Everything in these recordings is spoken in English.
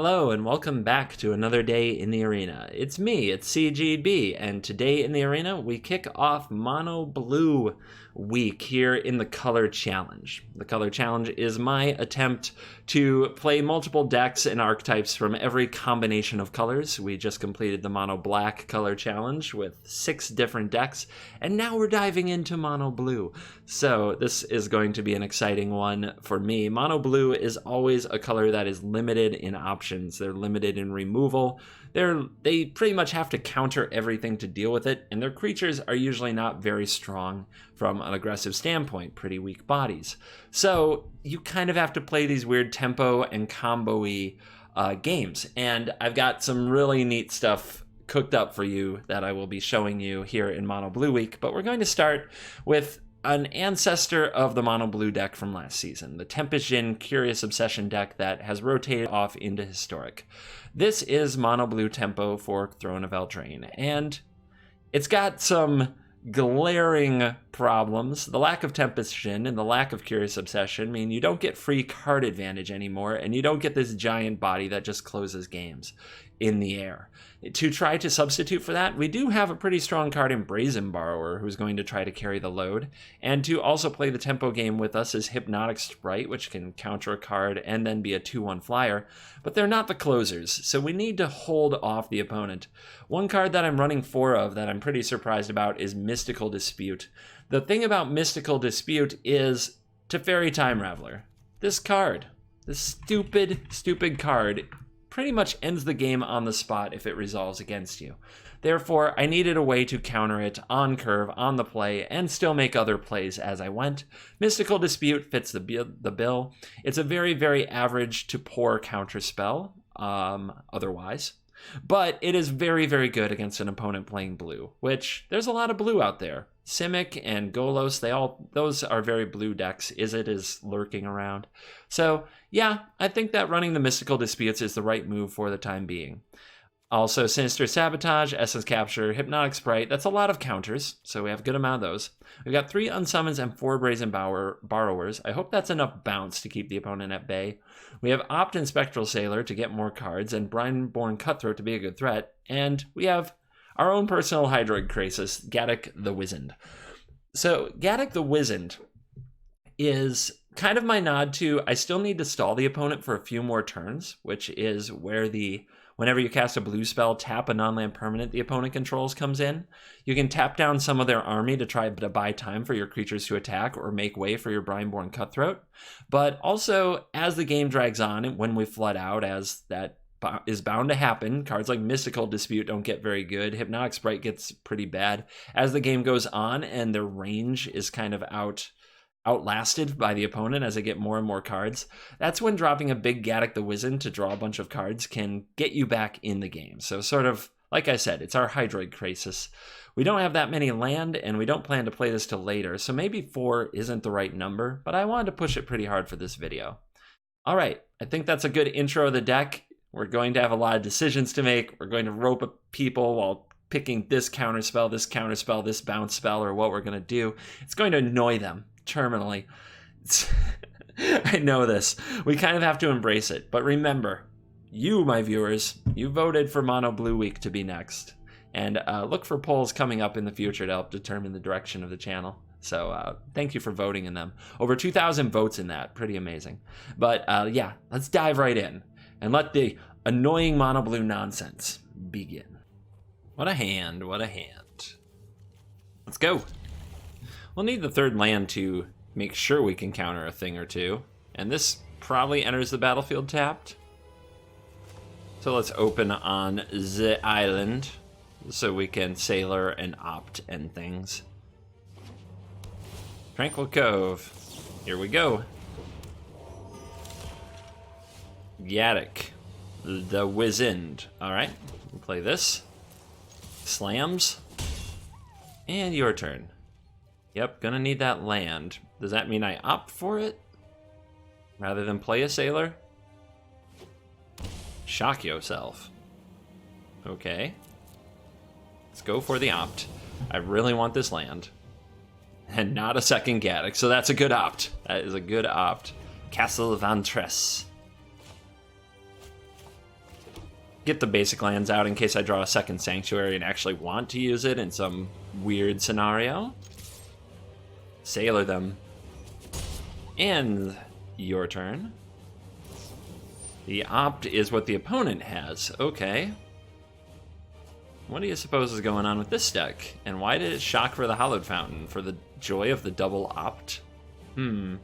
Hello and welcome back to another day in the arena. It's me, it's CGB, and today in the arena we kick off Mono Blue week here in the Color Challenge. The Color Challenge is my attempt to play multiple decks and archetypes from every combination of colors. We just completed the Mono Black Color Challenge with 6 different decks, and now we're diving into Mono Blue. So this is going to be an exciting one for me. Mono Blue is always a color that is limited in options. They're limited in removal. They pretty much have to counter everything to deal with it, and their creatures are usually not very strong from an aggressive standpoint, pretty weak bodies. So you kind of have to play these weird tempo and combo-y games, and I've got some really neat stuff cooked up for you that I will be showing you here in Mono Blue Week, but we're going to start with an ancestor of the Mono Blue deck from last season, the Tempest Jin Curious Obsession deck that has rotated off into Historic. This is Mono Blue Tempo for Throne of Eldraine, and it's got some glaring problems. The lack of Tempest Jin and the lack of Curious Obsession mean you don't get free card advantage anymore, and you don't get this giant body that just closes games in the air. To try to substitute for that, we do have a pretty strong card in Brazen Borrower who's going to try to carry the load, and to also play the tempo game with us is Hypnotic Sprite, which can counter a card and then be a 2/1 flyer, but they're not the closers, so we need to hold off the opponent. One card that I'm running 4 of that I'm pretty surprised about is Mystical Dispute. The thing about Mystical Dispute is Teferi Time Raveler. This card, this stupid card, pretty much ends the game on the spot if it resolves against you. Therefore, I needed a way to counter it on curve, on the play, and still make other plays as I went. Mystical Dispute fits the bill. It's a very, very average to poor counter spell, otherwise. But it is very, very good against an opponent playing blue, which there's a lot of blue out there. Simic and Golos, those are very blue decks. Izzet is lurking around. So yeah, I think that running the Mystical Disputes is the right move for the time being. Also, Sinister Sabotage, Essence Capture, Hypnotic Sprite, that's a lot of counters, so we have a good amount of those. We've got 3 Unsummons and 4 Brazen Borrowers. I hope that's enough bounce to keep the opponent at bay. We have Opt and Spectral Sailor to get more cards, and Brineborn Cutthroat to be a good threat. And we have our own personal Hydroid Krasis, Gaddock the Wizened. So Gaddock the Wizened is kind of my nod to, I still need to stall the opponent for a few more turns, which is where whenever you cast a blue spell, tap a non-land permanent the opponent controls comes in. You can tap down some of their army to try to buy time for your creatures to attack or make way for your Brineborn Cutthroat. But also, as the game drags on, and when we flood out, as that is bound to happen, cards like Mystical Dispute don't get very good. Hypnotic Sprite gets pretty bad. As the game goes on and their range is kind of outlasted by the opponent as they get more and more cards, that's when dropping a big Gaddock the Wizened to draw a bunch of cards can get you back in the game. So sort of, like I said, it's our Hydroid Krasis. We don't have that many land, and we don't plan to play this till later, so maybe 4 isn't the right number, but I wanted to push it pretty hard for this video. All right, I think that's a good intro of the deck. We're going to have a lot of decisions to make. We're going to rope up people while picking this counterspell, this bounce spell, or what we're going to do. It's going to annoy them terminally. I know this. We kind of have to embrace it. But remember, you, my viewers, you voted for Mono Blue Week to be next. And look for polls coming up in the future to help determine the direction of the channel. So thank you for voting in them. Over 2,000 votes in that. Pretty amazing. But yeah, let's dive right in and let the annoying Mono Blue nonsense begin. What a hand, what a hand. Let's go. We'll need the 3rd land to make sure we can counter a thing or two. And this probably enters the battlefield tapped. So let's open on the island so we can Sailor and Opt and things. Tranquil Cove. Here we go. Gaddock the Wizened. Alright, we'll play this. Slams. And your turn. Yep, gonna need that land. Does that mean I opt for it? Rather than play a Sailor? Shock yourself. Okay. Let's go for the opt. I really want this land. And not a second Gaddock, so that's a good opt. That is a good opt. Castle Vantress. get the basic lands out in case I draw a second Sanctuary and actually want to use it in some weird scenario. Sailor them. And your turn. The opt is what the opponent has. Okay. What do you suppose is going on with this deck? And why did it shock for the Hallowed Fountain? For the joy of the double opt? And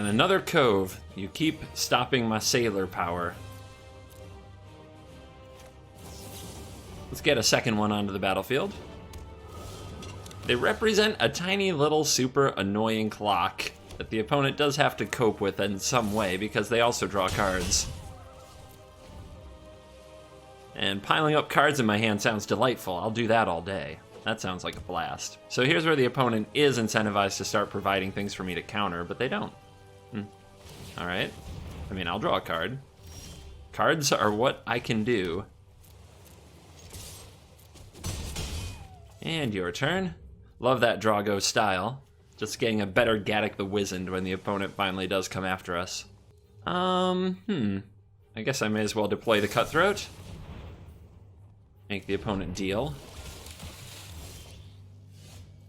another Cove. You keep stopping my sailor power. Let's get a second one onto the battlefield. They represent a tiny little super annoying clock that the opponent does have to cope with in some way because they also draw cards. And piling up cards in my hand sounds delightful. I'll do that all day. That sounds like a blast. So here's where the opponent is incentivized to start providing things for me to counter, but they don't. Alright. I mean, I'll draw a card. Cards are what I can do. And your turn. Love that Drago style. Just getting a better Gaddock the Wizened when the opponent finally does come after us. I guess I may as well deploy the Cutthroat. Make the opponent deal.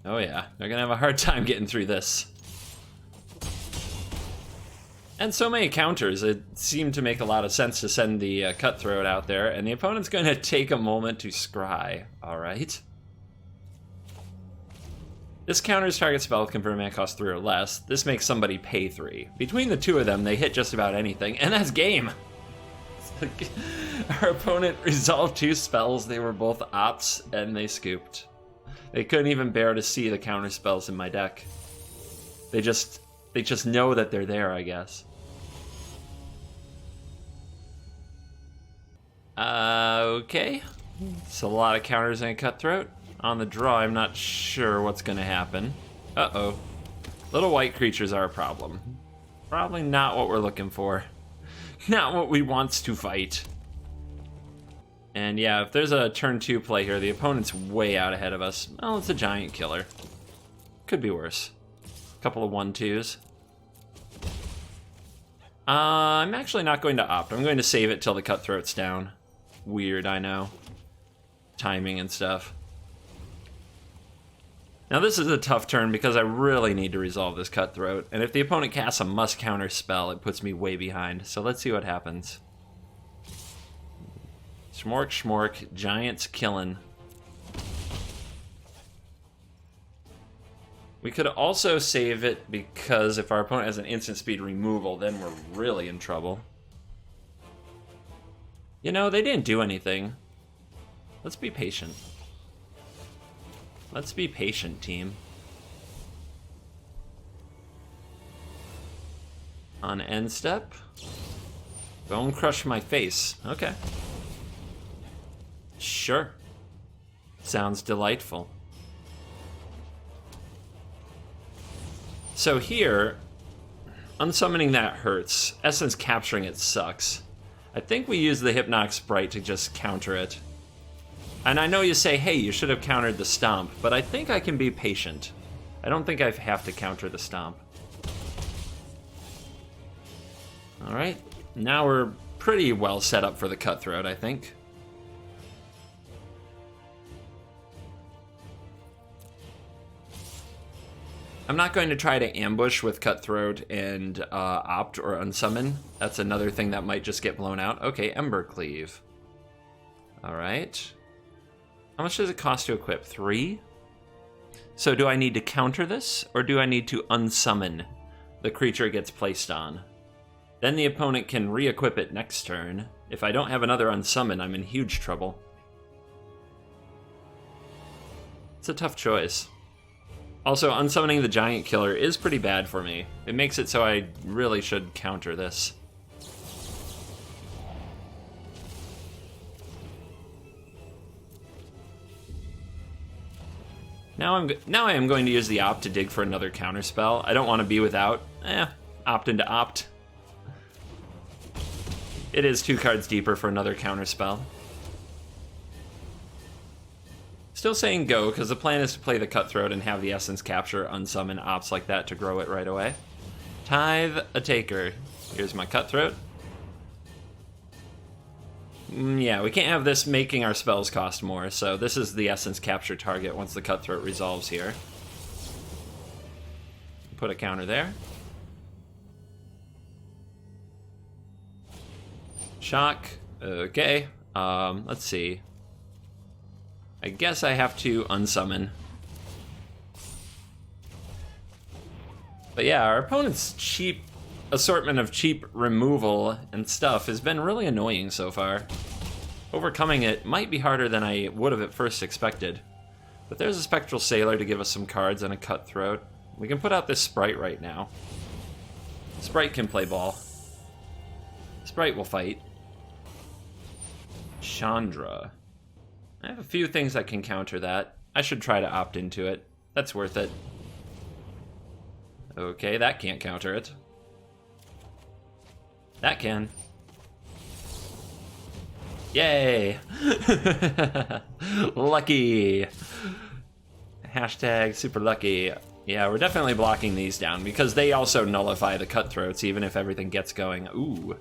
Oh yeah, they're gonna have a hard time getting through this. And so many counters, it seemed to make a lot of sense to send the Cutthroat out there, and the opponent's gonna take a moment to scry, alright? This counters target spell with confirmed mana cost 3 or less. This makes somebody pay 3. Between the two of them, they hit just about anything, and that's game! Our opponent resolved 2 spells, they were both opts, and they scooped. They couldn't even bear to see the counter spells in my deck. They just know that they're there, I guess. Okay. It's a lot of counters and a Cutthroat. On the draw, I'm not sure what's gonna happen. Uh-oh. Little white creatures are a problem. Probably not what we're looking for. Not what we want to fight. And yeah, if there's a turn 2 play here, the opponent's way out ahead of us. Well, it's a giant killer. Could be worse. A couple of 1/2s. I'm actually not going to opt. I'm going to save it till the Cutthroat's down. Weird, I know. Timing and stuff. Now this is a tough turn because I really need to resolve this Cutthroat, and if the opponent casts a must-counter spell, it puts me way behind. So let's see what happens. Schmork, schmork, giants killing. We could also save it because if our opponent has an instant speed removal, then we're really in trouble. You know, they didn't do anything. Let's be patient. Let's be patient, team. On end step. Bone crush my face. Okay. Sure. Sounds delightful. So here, unsummoning that hurts. Essence capturing it sucks. I think we use the Hypnotic Sprite to just counter it. And I know you say, hey, you should have countered the Stomp, but I think I can be patient. I don't think I have to counter the Stomp. Alright, now we're pretty well set up for the Cutthroat, I think. I'm not going to try to ambush with Cutthroat and opt or unsummon. That's another thing that might just get blown out. Okay, Ember Cleave. Alright. How much does it cost to equip? 3? So do I need to counter this, or do I need to unsummon the creature it gets placed on? Then the opponent can re-equip it next turn. If I don't have another unsummon, I'm in huge trouble. It's a tough choice. Also, unsummoning the giant killer is pretty bad for me. It makes it so I really should counter this. Now I am going to use the opt to dig for another counter spell. I don't want to be without. Opt into opt. It is 2 cards deeper for another counter spell. Still saying go, because the plan is to play the Cutthroat and have the Essence capture, unsummon opts like that to grow it right away. Tithe a taker. Here's my cutthroat. Yeah, we can't have this making our spells cost more, so this is the essence capture target once the cutthroat resolves here. Put a counter there. Shock. Okay. Let's see. I guess I have to unsummon. But yeah, our opponent's cheap assortment of cheap removal and stuff has been really annoying so far. Overcoming it might be harder than I would have at first expected. But there's a Spectral Sailor to give us some cards and a Cutthroat. We can put out this Sprite right now. Sprite can play ball. Sprite will fight. Chandra. I have a few things that can counter that. I should try to opt into it. That's worth it. Okay, that can't counter it. That can. Yay! Lucky! Hashtag super lucky. Yeah, we're definitely blocking these down because they also nullify the cutthroats even if everything gets going. Ooh.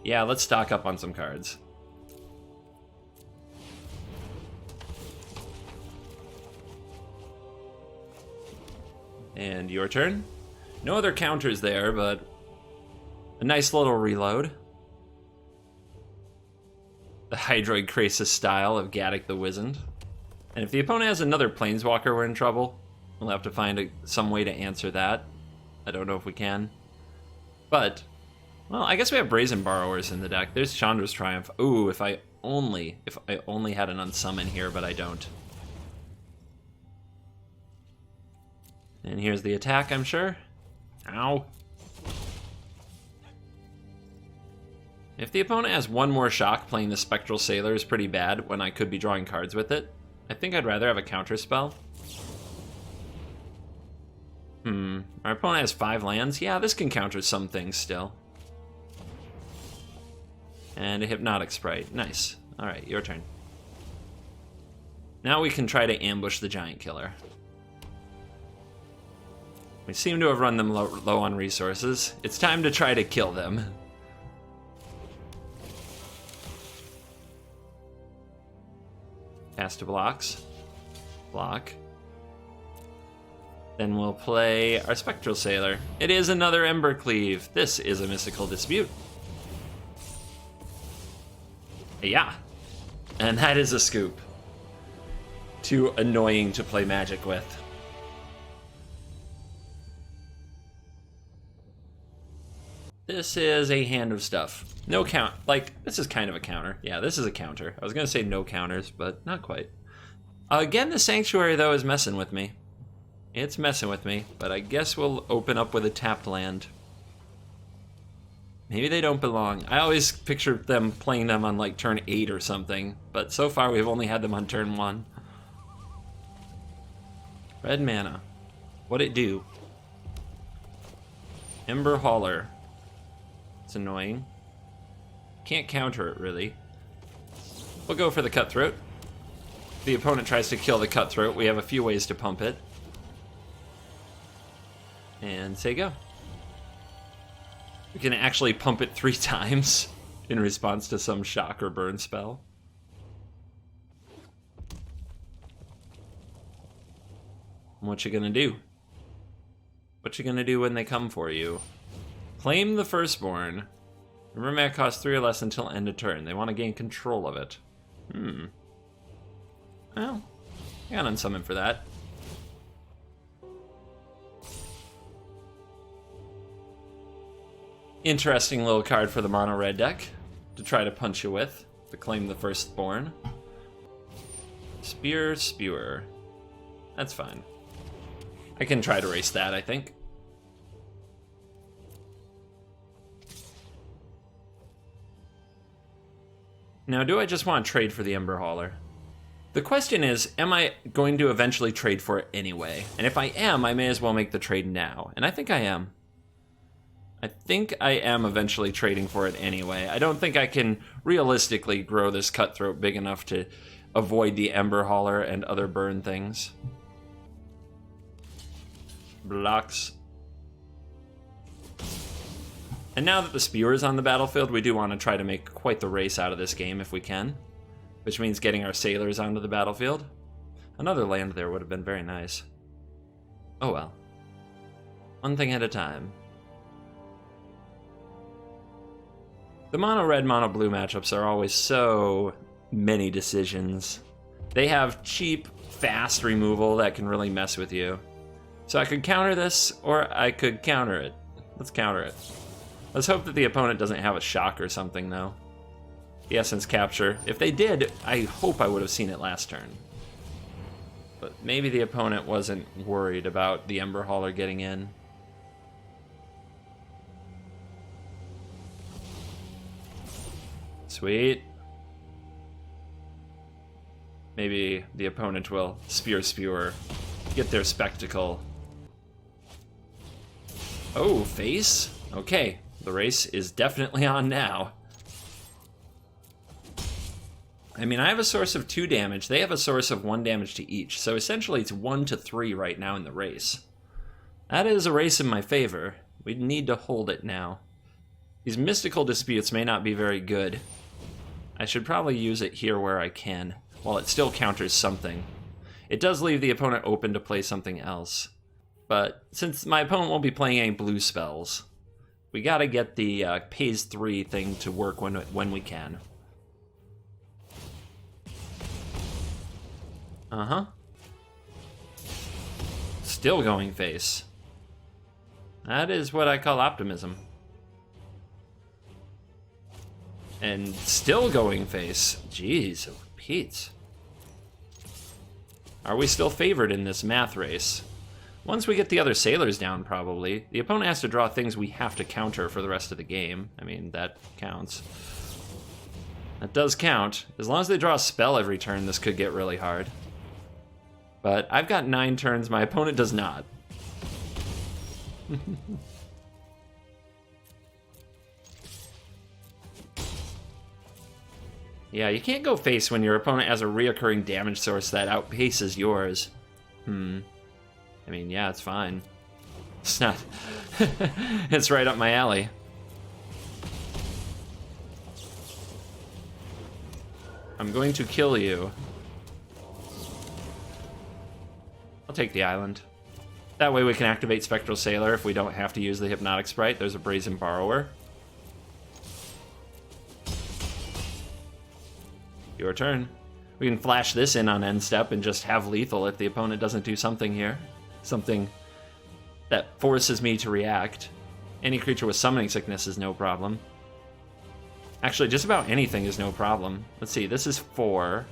Yeah, let's stock up on some cards. And your turn. No other counters there, but a nice little reload. The Hydroid Krasis style of Gaddock the Wizened. And if the opponent has another Planeswalker, we're in trouble. We'll have to find some way to answer that. I don't know if we can. But, well, I guess we have Brazen Borrowers in the deck. There's Chandra's Triumph. Ooh, if I only had an unsummon here, but I don't. And here's the attack, I'm sure. Ow. If the opponent has one more shock, playing the Spectral Sailor is pretty bad when I could be drawing cards with it. I think I'd rather have a counter spell. Our opponent has 5 lands. Yeah, this can counter some things still. And a Hypnotic Sprite. Nice. Alright, your turn. Now we can try to ambush the Giant Killer. We seem to have run them low on resources. It's time to try to kill them. Cast to blocks. Block. Then we'll play our Spectral Sailor. It is another Embercleave. This is a Mystical Dispute. Yeah. And that is a scoop. Too annoying to play Magic with. This is a hand of stuff. No count. Like, this is kind of a counter. Yeah, this is a counter. I was going to say no counters, but not quite. Again, the Sanctuary, though, is messing with me. It's messing with me, but I guess we'll open up with a tapped land. Maybe they don't belong. I always picture them playing them on, like, turn 8 or something, but so far we've only had them on turn 1. Red mana. What'd it do? Ember Hauler. It's annoying. Can't counter it, really. We'll go for the Cutthroat. If the opponent tries to kill the Cutthroat, we have a few ways to pump it. And say go. We can actually pump it 3 times in response to some shock or burn spell. What you gonna do? What you gonna do when they come for you? Claim the Firstborn. Remember, mana costs 3 or less until end of turn. They want to gain control of it. Well, I got unsummon for that. Interesting little card for the mono red deck to try to punch you with. To claim the Firstborn. Spear Spewer. That's fine. I can try to race that, I think. Now, do I just want to trade for the Ember Hauler? The question is, am I going to eventually trade for it anyway? And if I am, I may as well make the trade now. And I think I am. I think I am eventually trading for it anyway. I don't think I can realistically grow this Cutthroat big enough to avoid the Ember Hauler and other burn things. And now that the Spewer is on the battlefield, we do want to try to make quite the race out of this game if we can. Which means getting our sailors onto the battlefield. Another land there would have been very nice. Oh well. One thing at a time. The mono-red, mono-blue matchups are always so many decisions. They have cheap, fast removal that can really mess with you. So I could counter this, or I could counter it. Let's counter it. Let's hope that the opponent doesn't have a shock or something, though. The Essence Capture. If they did, I hope I would have seen it last turn. But maybe the opponent wasn't worried about the Ember Hauler getting in. Sweet. Maybe the opponent will Spewer, get their spectacle. Oh, face? Okay, the race is definitely on now. I mean, I have a source of 2 damage. They have a source of 1 damage to each. So essentially it's 1 to 3 right now in the race. That is a race in my favor. We need to hold it now. These mystical disputes may not be very good. I should probably use it here where I can, while it still counters something. It does leave the opponent open to play something else. But since my opponent won't be playing any blue spells, we gotta get the pays 3 thing to work when we can. Uh-huh. Still going face. That is what I call optimism. And still going face. Jeez, Pete. Are we still favored in this math race? Once we get the other sailors down, probably. The opponent has to draw things we have to counter for the rest of the game. I mean, that counts. That does count. As long as they draw a spell every turn, this could get really hard. But I've got 9 turns, my opponent does not. Yeah, you can't go face when your opponent has a reoccurring damage source that outpaces yours. I mean, yeah, it's fine. It's not... It's right up my alley. I'm going to kill you. I'll take the island. That way we can activate Spectral Sailor if we don't have to use the Hypnotic Sprite. There's a Brazen Borrower. Your turn. We can flash this in on end step and just have lethal if the opponent doesn't do something here. Something that forces me to react. Any creature with summoning sickness is no problem. Actually, just about anything is no problem. Let's see, this is 4.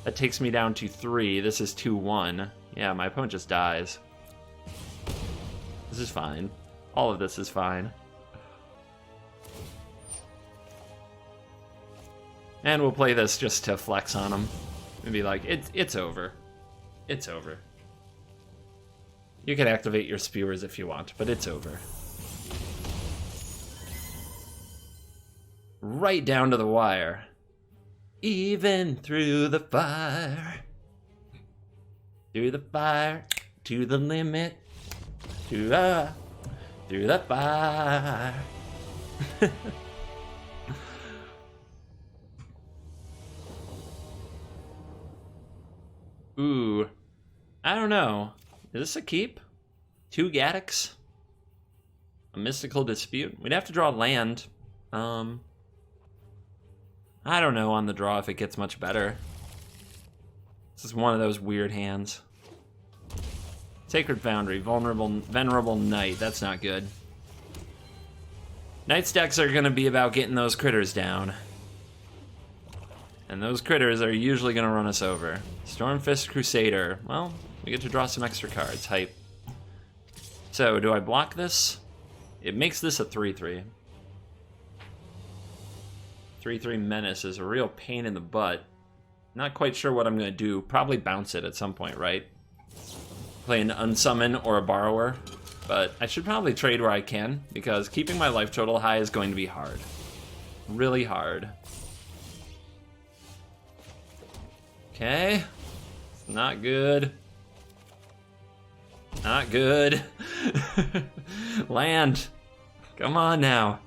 That takes me down to 3. This is 2-1. Yeah, my opponent just dies. This is fine. All of this is fine. And we'll play this just to flex on him. And be like, it's over. It's over. You can activate your Spewers if you want, but it's over. Right down to the wire. Even through the fire. Through the fire, to the limit. Through the fire. Ooh, I don't know. Is this a keep? 2 Gaddox? A mystical dispute? We'd have to draw land. I don't know on the draw if it gets much better. This is one of those weird hands. Sacred Foundry, Venerable Knight. That's not good. Knight's decks are gonna be about getting those critters down. And those critters are usually gonna run us over. Stormfist Crusader. Well, we get to draw some extra cards. Hype. So, do I block this? It makes this a 3-3. 3-3 Menace is a real pain in the butt. Not quite sure what I'm going to do. Probably bounce it at some point, right? Play an Unsummon or a Borrower. But I should probably trade where I can, because keeping my life total high is going to be hard. Really hard. Okay. It's not good. Not good. Land. Come on now.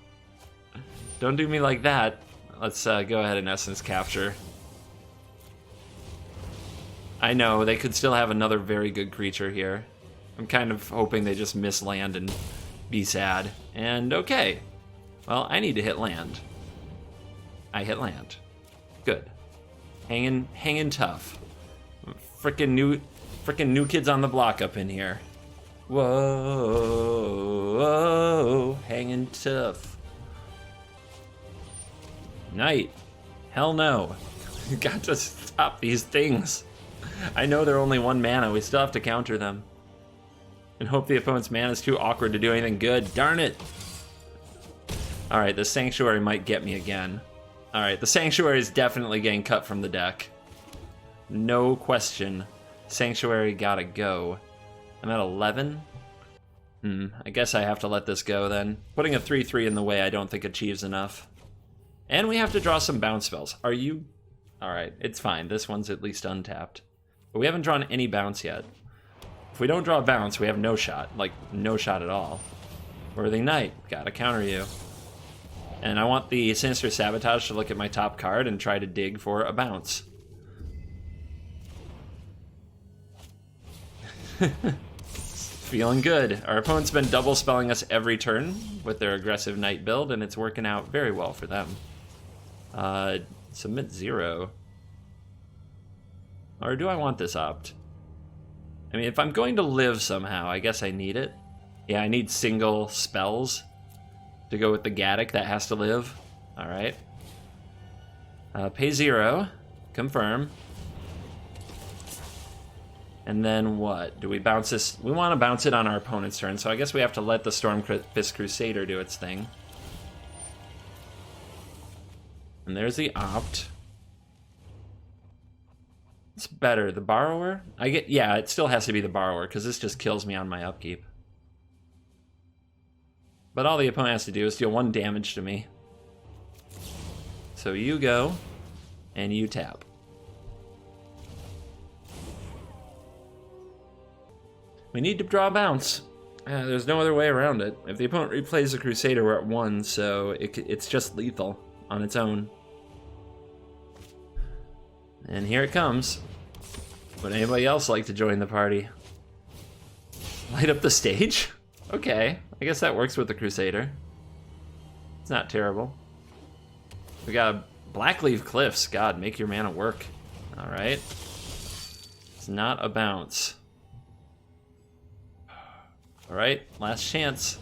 Don't do me like that. Let's go ahead and Essence Capture. I know, they could still have another very good creature here. I'm kind of hoping they just miss land and be sad. And okay. Well, I need to hit land. I hit land. Good. Hanging tough. Frickin' new kids on the block up in here. Whoa, hanging tough. Night. Hell no. Got to stop these things. I know they're only 1 mana. We still have to counter them. And hope the opponent's mana is too awkward to do anything good. Darn it. Alright, the Sanctuary might get me again. Alright, the Sanctuary is definitely getting cut from the deck. No question. Sanctuary gotta go. I'm at 11. I guess I have to let this go then. Putting a 3/3 in the way I don't think achieves enough. And we have to draw some bounce spells. Are you... Alright, it's fine. This one's at least untapped. But we haven't drawn any bounce yet. If we don't draw a bounce, we have no shot. Like, no shot at all. Worthy Knight. Gotta counter you. And I want the Sinister Sabotage to look at my top card and try to dig for a bounce. Feeling good. Our opponent's been double spelling us every turn with their aggressive Knight build, and it's working out very well for them. Submit 0. Or do I want this opt? I mean, if I'm going to live somehow, I guess I need it. Yeah, I need single spells to go with the Gaddock that has to live. Alright. Pay 0. Confirm. And then what? Do we bounce this? We want to bounce it on our opponent's turn, so I guess we have to let the Stormfist Crusader do its thing. And there's the opt. It's better. The Borrower? Yeah, it still has to be the Borrower, because this just kills me on my upkeep. But all the opponent has to do is deal 1 damage to me. So you go, and you tap. We need to draw a bounce. There's no other way around it. If the opponent replays the Crusader, we're at 1, so it's just lethal on its own. And here it comes. Would anybody else like to join the party? Light up the stage? Okay, I guess that works with the Crusader. It's not terrible. We got Blackleaf Cliffs. God, make your mana work. Alright. It's not a bounce. Alright, last chance.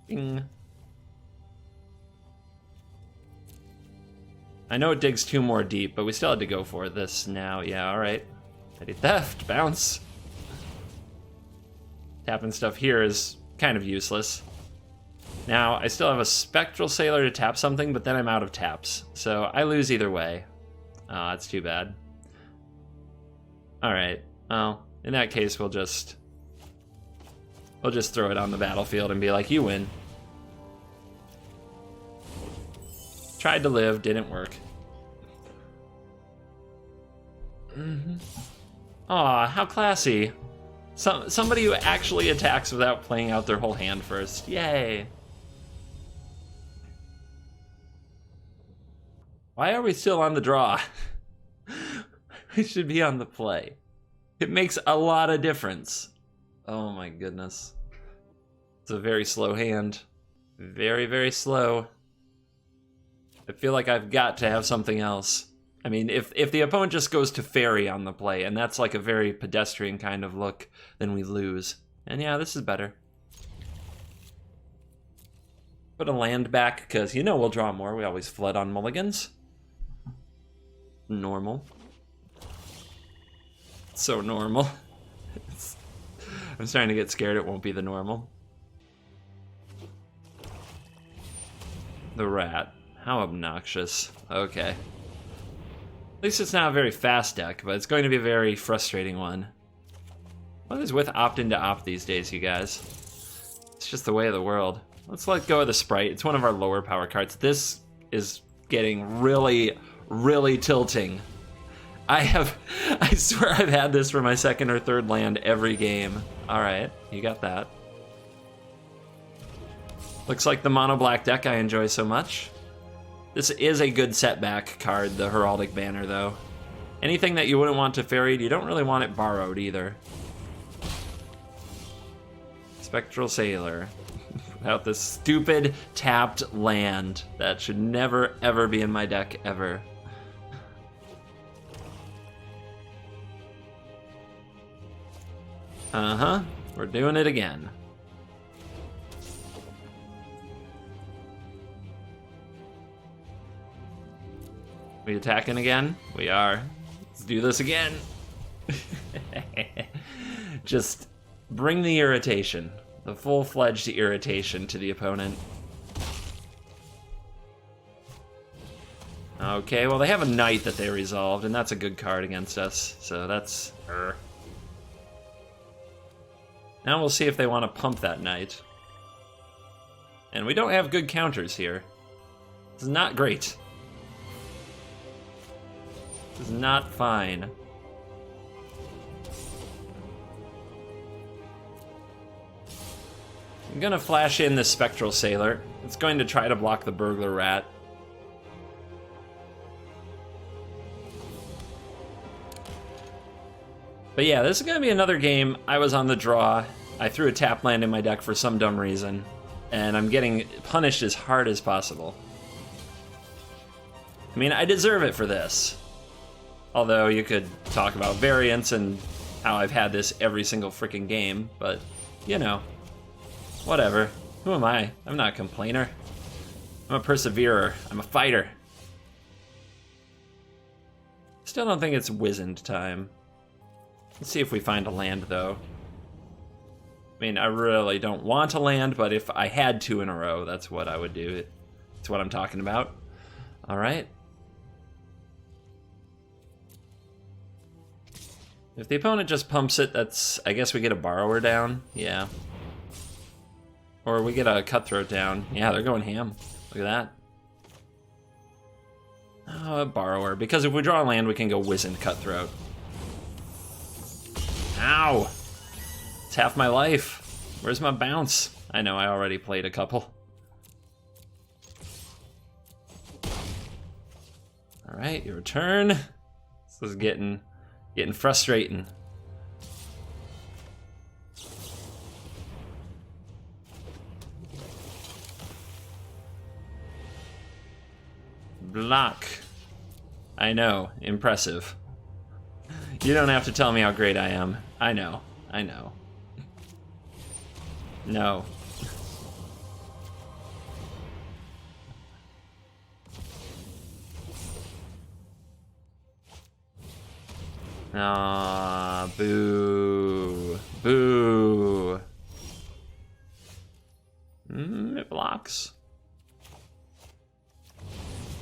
Bing. I know it digs 2 more deep, but we still had to go for this now. Yeah, alright. Petty Theft, bounce. Tapping stuff here is kind of useless. Now, I still have a Spectral Sailor to tap something, but then I'm out of taps. So I lose either way. Oh, that's too bad. Alright, well, in that case, we'll just throw it on the battlefield and be like, you win. Tried to live, didn't work. Aw, how classy. Somebody who actually attacks without playing out their whole hand first. Yay. Why are we still on the draw? We should be on the play. It makes a lot of difference. Oh my goodness. It's a very slow hand. Very, very slow. I feel like I've got to have something else. I mean, if the opponent just goes to Fairy on the play, and that's like a very pedestrian kind of look, then we lose. And yeah, this is better. Put a land back, because you know we'll draw more. We always flood on mulligans. Normal. So normal. I'm starting to get scared it won't be the normal. The rat. How obnoxious. Okay. At least it's not a very fast deck, but it's going to be a very frustrating one. What is with opt-in to opt these days, you guys? It's just the way of the world. Let's let go of the Sprite. It's one of our lower power cards. This is getting really, really tilting. I swear I've had this for my second or third land every game. Alright, you got that. Looks like the mono black deck I enjoy so much. This is a good setback card, the Heraldic Banner, though. Anything that you wouldn't want to ferried, you don't really want it borrowed either. Spectral Sailor. Without this stupid tapped land. That should never, ever be in my deck, ever. Uh-huh. We're doing it again. We attacking again? We are. Let's do this again. Just bring the irritation. The full-fledged irritation to the opponent. Okay, well they have a knight that they resolved, and that's a good card against us. So that's... Now we'll see if they want to pump that knight. And we don't have good counters here. This is not great. This is not fine. I'm gonna flash in the Spectral Sailor. It's going to try to block the Burglar Rat. But yeah, this is gonna be another game. I was on the draw. I threw a tap land in my deck for some dumb reason, and I'm getting punished as hard as possible. I mean, I deserve it for this. Although you could talk about variance and how I've had this every single freaking game, but you know, whatever. Who am I? I'm not a complainer. I'm a perseverer. I'm a fighter. Still don't think it's wizened time. Let's see if we find a land, though. I mean, I really don't want a land, but if I had 2 in a row, that's what I would do. That's what I'm talking about. All right. If the opponent just pumps it, that's... I guess we get a Borrower down. Yeah. Or we get a Cutthroat down. Yeah, they're going ham. Look at that. Oh, a Borrower. Because if we draw a land, we can go Wizened Cutthroat. Ow! It's half my life. Where's my bounce? I know, I already played a couple. Alright, your turn. This is getting frustrating. Block. I know, impressive. You don't have to tell me how great I am. I know, I know. No. Ah, boo. Boo. It blocks.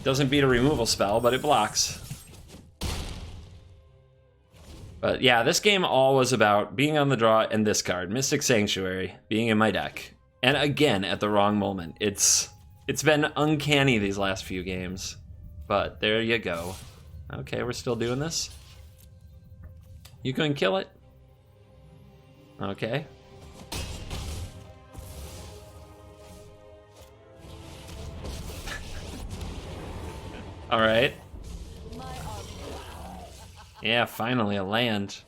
Doesn't beat a removal spell, but it blocks. But yeah, this game all was about being on the draw and this card, Mystic Sanctuary, being in my deck. And again, at the wrong moment. It's been uncanny these last few games. But there you go. Okay, we're still doing this. You can kill it. Okay. All right. Yeah, finally a land.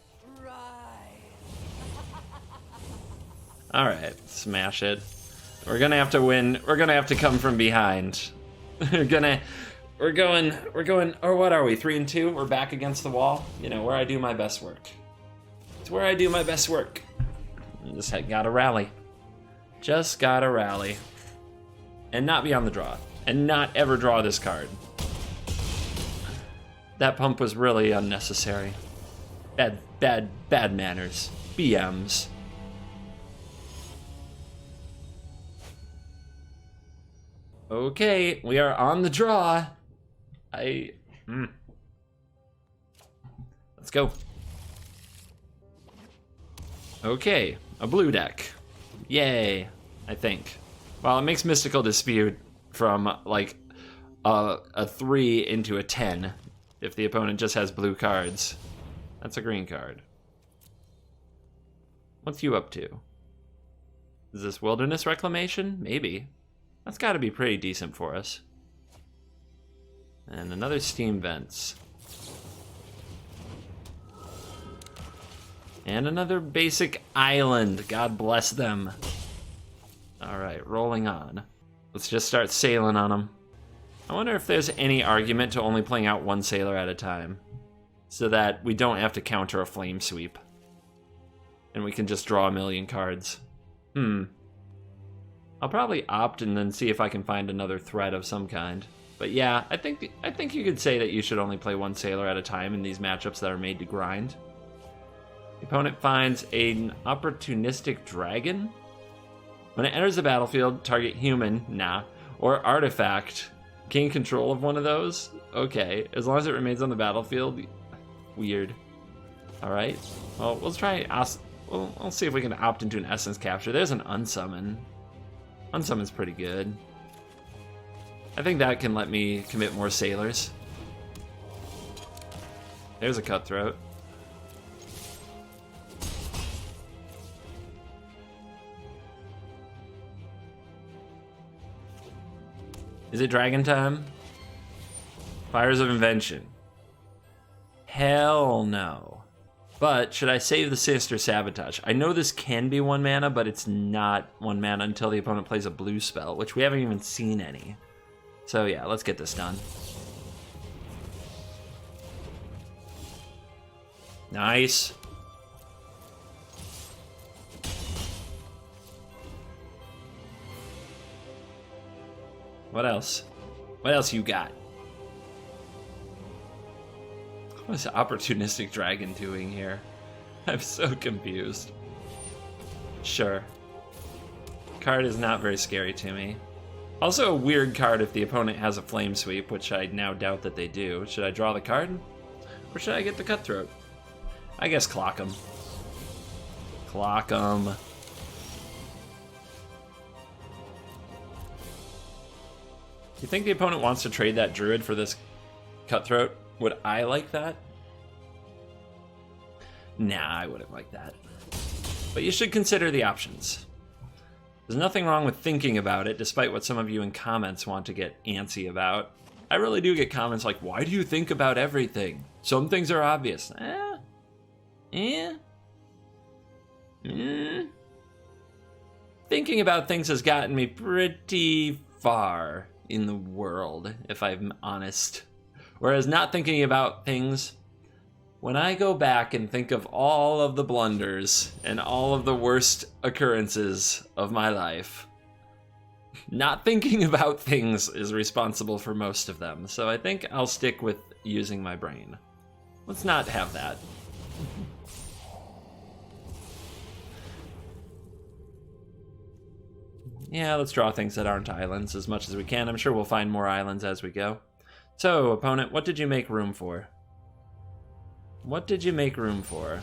All right, smash it. We're gonna have to win. We're gonna have to come from behind. We're going. Or what are we? 3-2. We're back against the wall. You know where I do my best work. It's where I do my best work. Just gotta rally. Just gotta rally, and not be on the draw, and not ever draw this card. That pump was really unnecessary. Bad manners. BMs. Okay, we are on the draw. Let's go. Okay, a blue deck. Yay, I think. Well, it makes Mystical Dispute from like a 3 into a 10 if the opponent just has blue cards. That's a green card. What's you up to? Is this Wilderness Reclamation? Maybe. That's got to be pretty decent for us. And another steam vents. And another basic island. God bless them. All right, rolling on. Let's just start sailing on them. I wonder if there's any argument to only playing out one sailor at a time, so that we don't have to counter a flame sweep. And we can just draw a million cards. I'll probably opt and then see if I can find another threat of some kind. But yeah, I think you could say that you should only play one sailor at a time in these matchups that are made to grind. The opponent finds an opportunistic dragon. When it enters the battlefield, target human, or artifact. Gain control of one of those? Okay, as long as it remains on the battlefield. Weird. Alright, well, we'll try, we'll see if we can opt into an essence capture. There's an unsummon. Unsummon's pretty good. I think that can let me commit more sailors. There's a cutthroat. Is it dragon time? Fires of Invention. Hell no. But should I save the Sinister Sabotage? I know this can be 1 mana, but it's not 1 mana until the opponent plays a blue spell, which we haven't even seen any. So yeah, let's get this done. Nice. What else? What else you got? What is Opportunistic Dragon doing here? I'm so confused. Sure. Card is not very scary to me. Also a weird card if the opponent has a flame sweep, which I now doubt that they do. Should I draw the card? Or should I get the cutthroat? I guess clock him. Clock him. You think the opponent wants to trade that druid for this cutthroat? Would I like that? Nah, I wouldn't like that. But you should consider the options. There's nothing wrong with thinking about it, despite what some of you in comments want to get antsy about. I really do get comments like, why do you think about everything? Some things are obvious. Thinking about things has gotten me pretty far in the world, if I'm honest. Whereas not thinking about things, when I go back and think of all of the blunders and all of the worst occurrences of my life, not thinking about things is responsible for most of them. So I think I'll stick with using my brain. Let's not have that. Yeah, let's draw things that aren't islands as much as we can. I'm sure we'll find more islands as we go. So, opponent, what did you make room for? What did you make room for?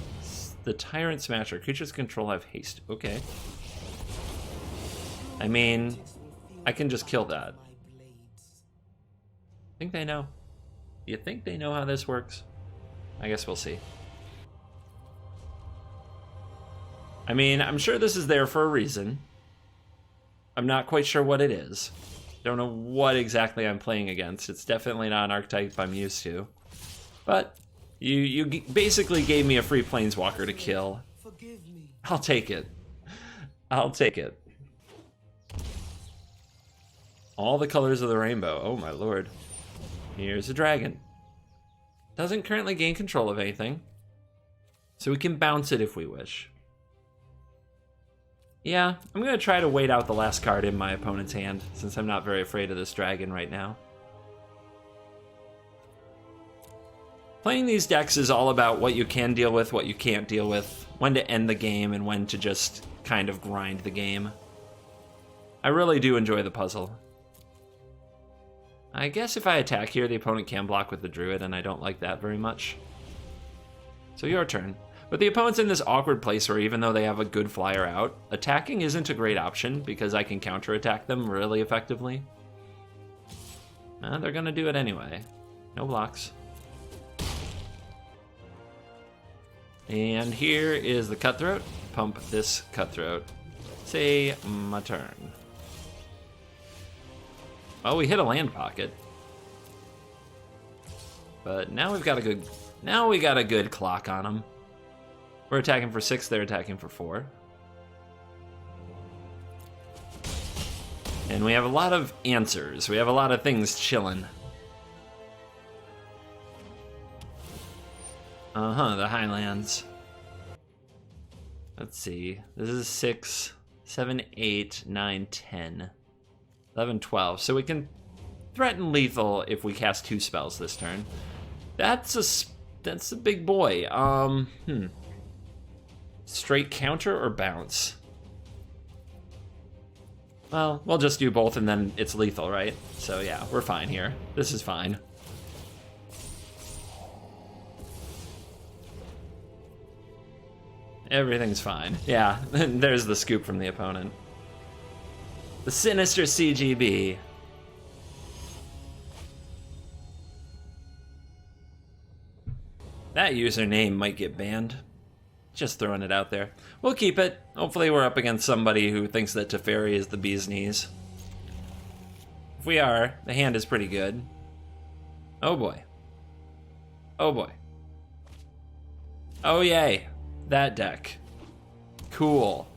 The Tyrant Smasher. Creatures control have haste. Okay. I mean, I can just kill that. Think they know? Do you think they know how this works? I guess we'll see. I mean, I'm sure this is there for a reason. I'm not quite sure what it is. Don't know what exactly I'm playing against. It's definitely not an archetype I'm used to. But you basically gave me a free planeswalker to kill. I'll take it. I'll take it. All the colors of the rainbow. Oh my lord. Here's a dragon. Doesn't currently gain control of anything. So we can bounce it if we wish. Yeah, I'm going to try to wait out the last card in my opponent's hand, since I'm not very afraid of this dragon right now. Playing these decks is all about what you can deal with, what you can't deal with, when to end the game, and when to just kind of grind the game. I really do enjoy the puzzle. I guess if I attack here, the opponent can block with the druid, and I don't like that very much. So your turn. But the opponent's in this awkward place where even though they have a good flyer out, attacking isn't a great option because I can counterattack them really effectively. They're gonna do it anyway. No blocks. And here is the cutthroat. Pump this cutthroat. Say my turn. Oh, we hit a land pocket. But now we've got a good... Now we got a good clock on them. We're attacking for 6, they're attacking for 4. And we have a lot of answers. We have a lot of things chilling. Uh-huh, the Highlands. Let's see. This is 6, 7, 8, 9, 10, 11, 12. So we can threaten lethal if we cast 2 spells this turn. That's a big boy. Straight counter or bounce? Well, we'll just do both and then it's lethal, right? So yeah, we're fine here. This is fine. Everything's fine. Yeah, there's the scoop from the opponent. The sinister CGB. That username might get banned. Just throwing it out there. We'll keep it. Hopefully we're up against somebody who thinks that Teferi is the bee's knees. If we are, the hand is pretty good. Oh boy. Oh boy. Oh yay. That deck. Cool.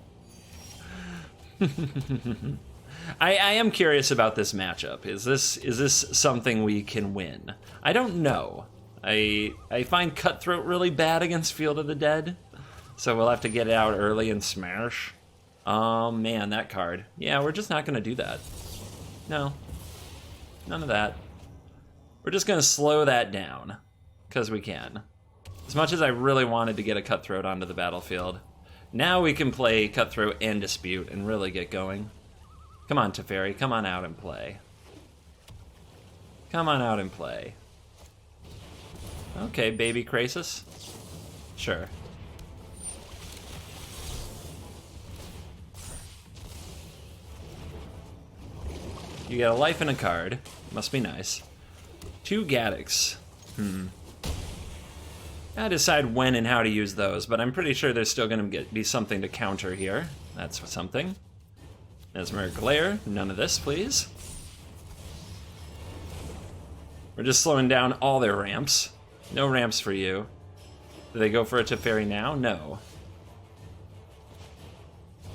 I am curious about this matchup. Is this something we can win? I don't know. I find Cutthroat really bad against Field of the Dead. So we'll have to get it out early and smash. Oh man, that card. Yeah, we're just not gonna do that. No. None of that. We're just gonna slow that down. Because we can. As much as I really wanted to get a Cutthroat onto the battlefield. Now we can play Cutthroat and Dispute and really get going. Come on, Teferi, come on out and play. Come on out and play. Okay, baby Krasis. Sure. You get a life and a card. Must be nice. 2 Gaddox. Gotta decide when and how to use those, but I'm pretty sure there's still gonna be something to counter here. That's something. Mesmeric Glare. None of this, please. We're just slowing down all their ramps. No ramps for you. Do they go for a Teferi now? No.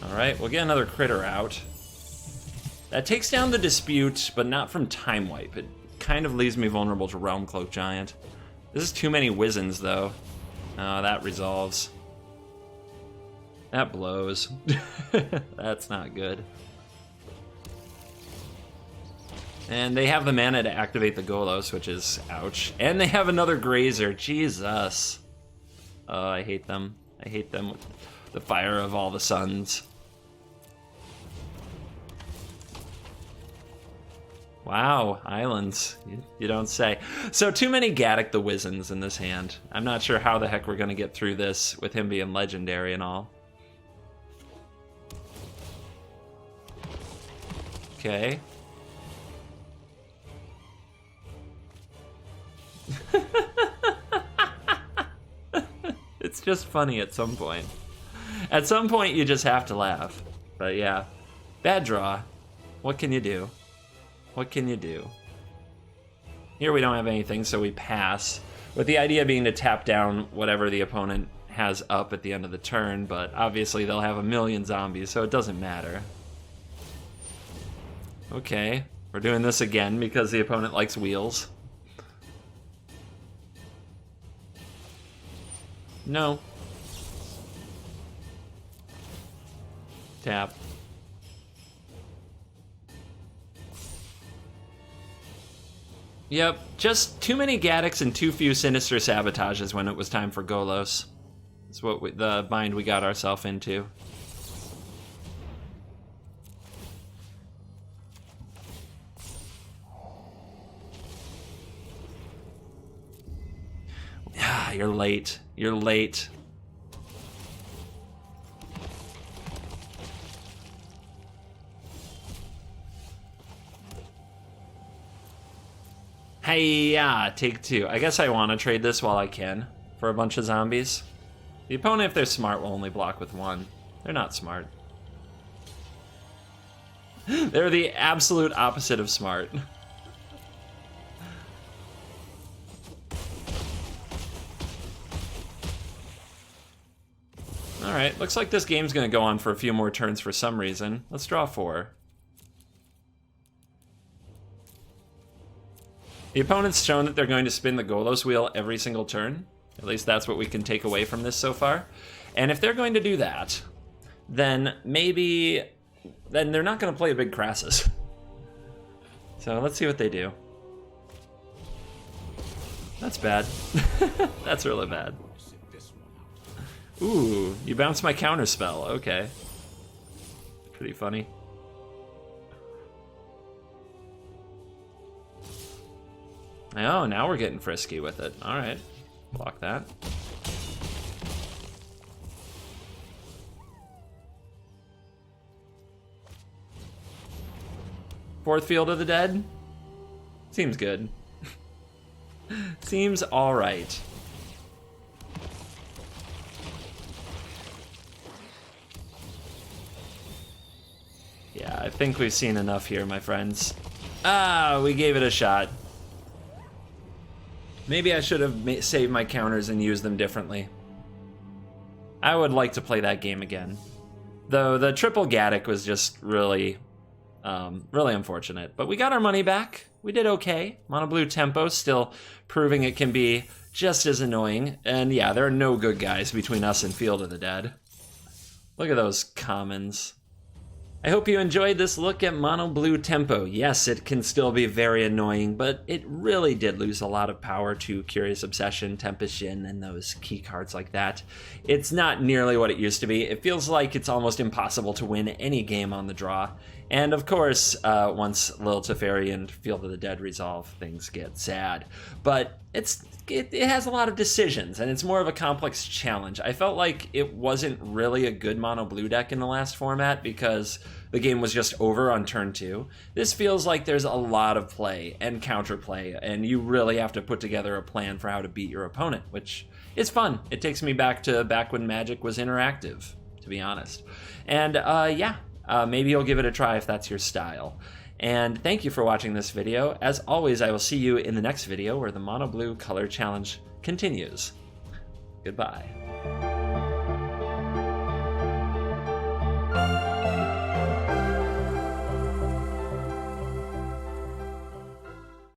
Alright, we'll get another critter out. That takes down the Dispute, but not from Time Wipe. It kind of leaves me vulnerable to Realm Cloak Giant. This is too many Wizzens, though. Oh, that resolves. That blows. That's not good. And they have the mana to activate the Golos, which is ouch. And they have another Grazer. Jesus. Oh, I hate them. I hate them with the fire of all the suns. Wow, islands. You don't say. So too many Gaddock the Wizzens in this hand. I'm not sure how the heck we're going to get through this with him being legendary and all. Okay. It's just funny at some point. At some point you just have to laugh. But yeah, bad draw. What can you do? What can you do? Here we don't have anything, so we pass. With the idea being to tap down whatever the opponent has up at the end of the turn, but obviously they'll have a million zombies, so it doesn't matter. Okay, we're doing this again because the opponent likes wheels. No. Tap. Yep, just too many Gaddocks and too few Sinister Sabotages when it was time for Golos. That's what the bind we got ourselves into. Ah, you're late. You're late. Hey, yeah, take 2. I guess I want to trade this while I can for a bunch of zombies. The opponent, if they're smart, will only block with 1. They're not smart. They're the absolute opposite of smart. Alright, looks like this game's gonna go on for a few more turns for some reason. Let's draw 4. The opponent's shown that they're going to spin the Golos wheel every single turn. At least that's what we can take away from this so far. And if they're going to do that, then then they're not going to play a big Crassus. So let's see what they do. That's bad. That's really bad. Ooh, you bounced my counter spell. Okay. Pretty funny. Oh, now we're getting frisky with it. All right, block that. Fourth Field of the Dead? Seems good. Seems all right. Yeah, I think we've seen enough here, my friends. Ah, we gave it a shot. Maybe I should have saved my counters and used them differently. I would like to play that game again. Though the triple Gaddock was just really unfortunate. But we got our money back. We did okay. Mono Blue Tempo still proving it can be just as annoying. And yeah, there are no good guys between us and Field of the Dead. Look at those commons. I hope you enjoyed this look at Mono Blue Tempo. Yes, it can still be very annoying, but it really did lose a lot of power to Curious Obsession, Tempest Shin, and those key cards like that. It's not nearly what it used to be. It feels like it's almost impossible to win any game on the draw. And of course, once Lil Teferi and Field of the Dead resolve, things get sad. But it has a lot of decisions, and it's more of a complex challenge. I felt like it wasn't really a good mono blue deck in the last format because the game was just over on turn 2. This feels like there's a lot of play and counterplay, and you really have to put together a plan for how to beat your opponent, which is fun. It takes me back when Magic was interactive, to be honest. And maybe you'll give it a try if that's your style. And thank you for watching this video. As always, I will see you in the next video where the Mono Blue Color Challenge continues. Goodbye.